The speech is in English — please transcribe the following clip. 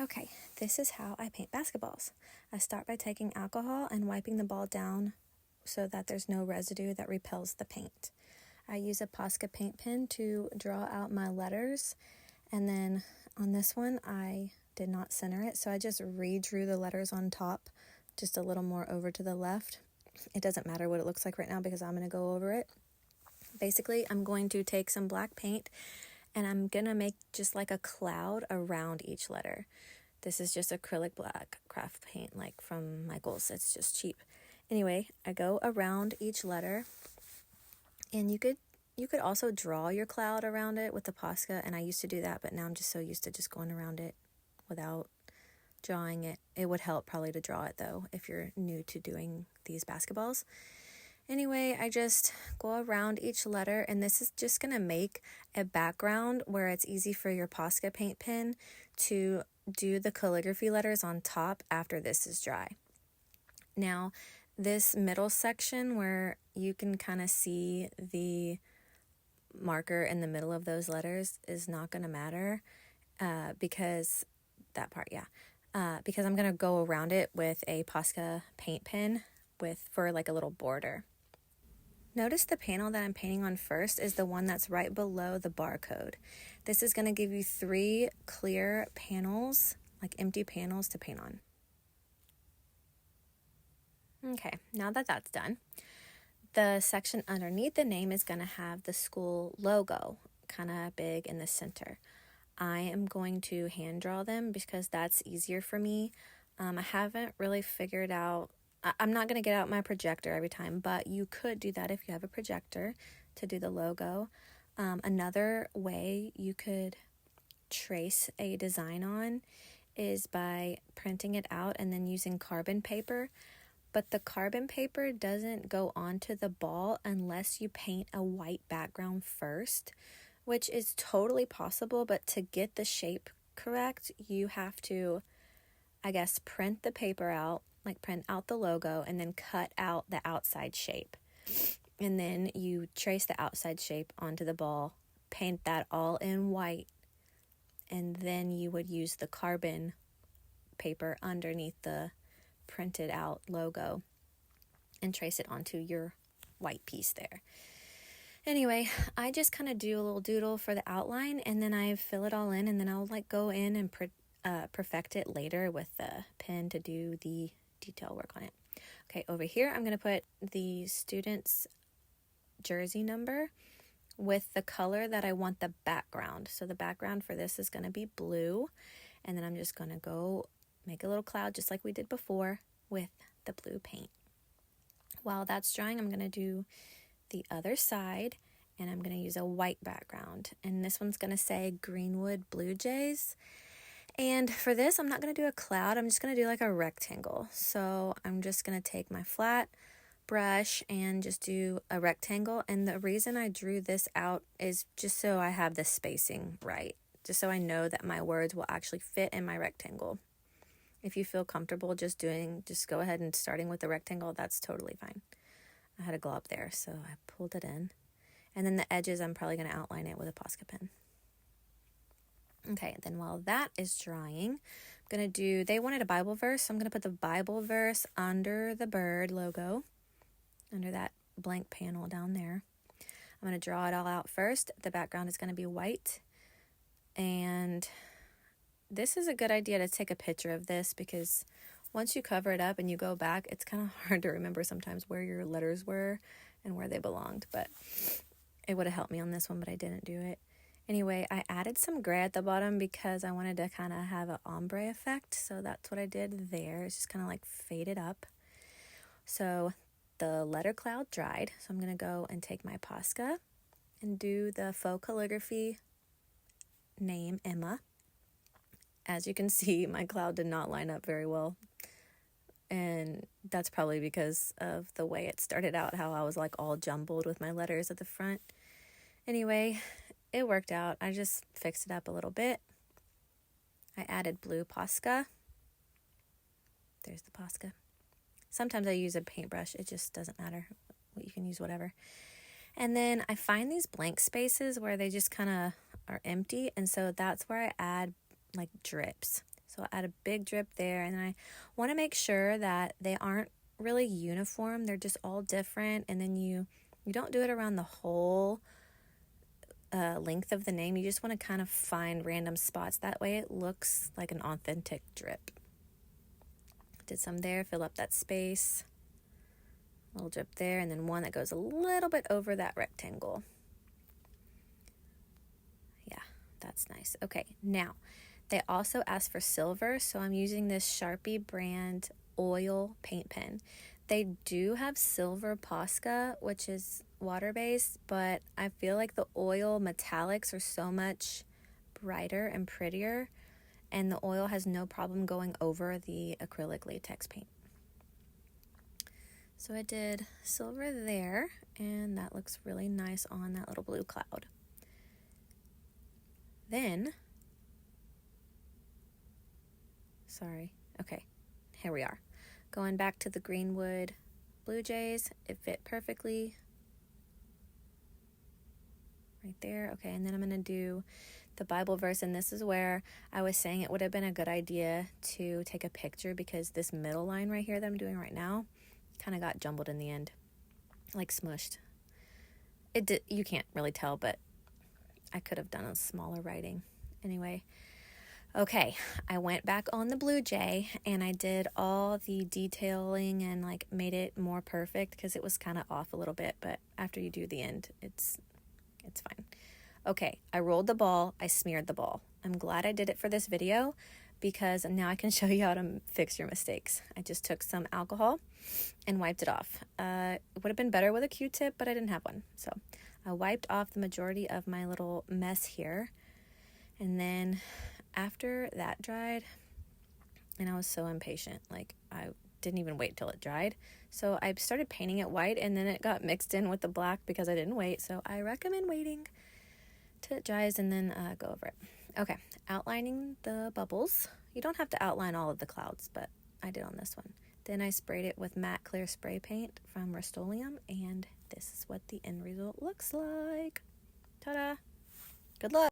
Okay, this is how I paint basketballs. I start by taking alcohol and wiping the ball down so that there's no residue that repels the paint. I use a Posca paint pen to draw out my letters, and then on this one I did not center it, so I just redrew the letters on top just a little more over to the left. It doesn't matter what it looks like right now because I'm going to go over it. Basically, I'm going to take some black paint and I'm going to make just like a cloud around each letter. This is just acrylic black craft paint, like from Michaels. It's just cheap. Anyway, I go around each letter, and you could also draw your cloud around it with the Posca, and I used to do that, but now I'm just so used to just going around it without drawing it. It would help probably to draw it, though, if you're new to doing these basketballs. Anyway, I just go around each letter, and this is just going to make a background where it's easy for your Posca paint pen to do the calligraphy letters on top after this is dry. Now, this middle section where you can kind of see the marker in the middle of those letters is not going to matter because that part, because I'm going to go around it with a Posca paint pen for like a little border. Notice the panel that I'm painting on first is the one that's right below the barcode. This is going to give you 3 clear panels, like empty panels to paint on. Okay, now that that's done, the section underneath the name is going to have the school logo kind of big in the center. I am going to hand draw them because that's easier for me. I haven't really figured out, I'm not going to get out my projector every time, but you could do that if you have a projector to do the logo. Another way you could trace a design on is by printing it out and then using carbon paper. But the carbon paper doesn't go onto the ball unless you paint a white background first, which is totally possible, but to get the shape correct, you have to, I guess, print the paper out, like print out the logo, and then cut out the outside shape. And then you trace the outside shape onto the ball, paint that all in white, and then you would use the carbon paper underneath the printed out logo and trace it onto your white piece there. Anyway, I just kind of do a little doodle for the outline, and then I fill it all in, and then I'll like go in and perfect it later with the pen to do the detail work on it. Okay, over here I'm going to put the student's jersey number with the color that I want the background. So the background for this is going to be blue, and then I'm just going to go make a little cloud just like we did before with the blue paint. While that's drying, I'm going to do the other side, and I'm going to use a white background. And this one's going to say Greenwood Blue Jays. And for this, I'm not going to do a cloud. I'm just going to do like a rectangle. So I'm just going to take my flat brush and just do a rectangle. And the reason I drew this out is just so I have the spacing right, just so I know that my words will actually fit in my rectangle. If you feel comfortable just go ahead and starting with the rectangle, that's totally fine. I had a glob there, so I pulled it in. And then the edges, I'm probably going to outline it with a Posca pen. Okay, then while that is drying, I'm going to they wanted a Bible verse, so I'm going to put the Bible verse under the bird logo, under that blank panel down there. I'm going to draw it all out first. The background is going to be white, and this is a good idea to take a picture of this because once you cover it up and you go back, it's kind of hard to remember sometimes where your letters were and where they belonged, but it would have helped me on this one, but I didn't do it. Anyway, I added some gray at the bottom because I wanted to kind of have an ombre effect, so that's what I did there. It's just kind of like faded up. So the letter cloud dried, so I'm going to go and take my Posca and do the faux calligraphy name, Emma. As you can see, my cloud did not line up very well, and that's probably because of the way it started out, how I was like all jumbled with my letters at the front. Anyway, it worked out. I just fixed it up a little bit. I added blue Posca. There's the Posca. Sometimes I use a paintbrush. It just doesn't matter. You can use whatever. And then I find these blank spaces where they just kind of are empty, and so that's where I add like drips. So I'll add a big drip there, and then I want to make sure that they aren't really uniform. They're just all different, and then you don't do it around the whole length of the name. You just want to kind of find random spots. That way it looks like an authentic drip. Did some there, fill up that space. A little drip there, and then one that goes a little bit over that rectangle. Yeah, that's nice. Okay, now they also asked for silver, so I'm using this Sharpie brand oil paint pen. They do have silver Posca, which is water-based, but I feel like the oil metallics are so much brighter and prettier, and the oil has no problem going over the acrylic latex paint. So I did silver there, and that looks really nice on that little blue cloud. Then, okay, here we are. Going back to the Greenwood Blue Jays, it fit perfectly right there. Okay, and then I'm going to do the Bible verse, and this is where I was saying it would have been a good idea to take a picture, because this middle line right here that I'm doing right now kind of got jumbled in the end, like smushed. You can't really tell, but I could have done a smaller writing. Anyway, okay, I went back on the Blue Jay and I did all the detailing and like made it more perfect, because it was kind of off a little bit, but after you do the end, it's fine. Okay, I rolled the ball, I smeared the ball. I'm glad I did it for this video, because now I can show you how to fix your mistakes. I just took some alcohol and wiped it off. It would have been better with a Q-tip, but I didn't have one. So I wiped off the majority of my little mess here. And then after that dried, and I was so impatient, like I didn't even wait till it dried. So I started painting it white, and then it got mixed in with the black because I didn't wait. So I recommend waiting till it dries and then go over it. Okay, outlining the bubbles. You don't have to outline all of the clouds, but I did on this one. Then I sprayed it with matte clear spray paint from Rust-Oleum, and this is what the end result looks like. Ta-da! Good luck!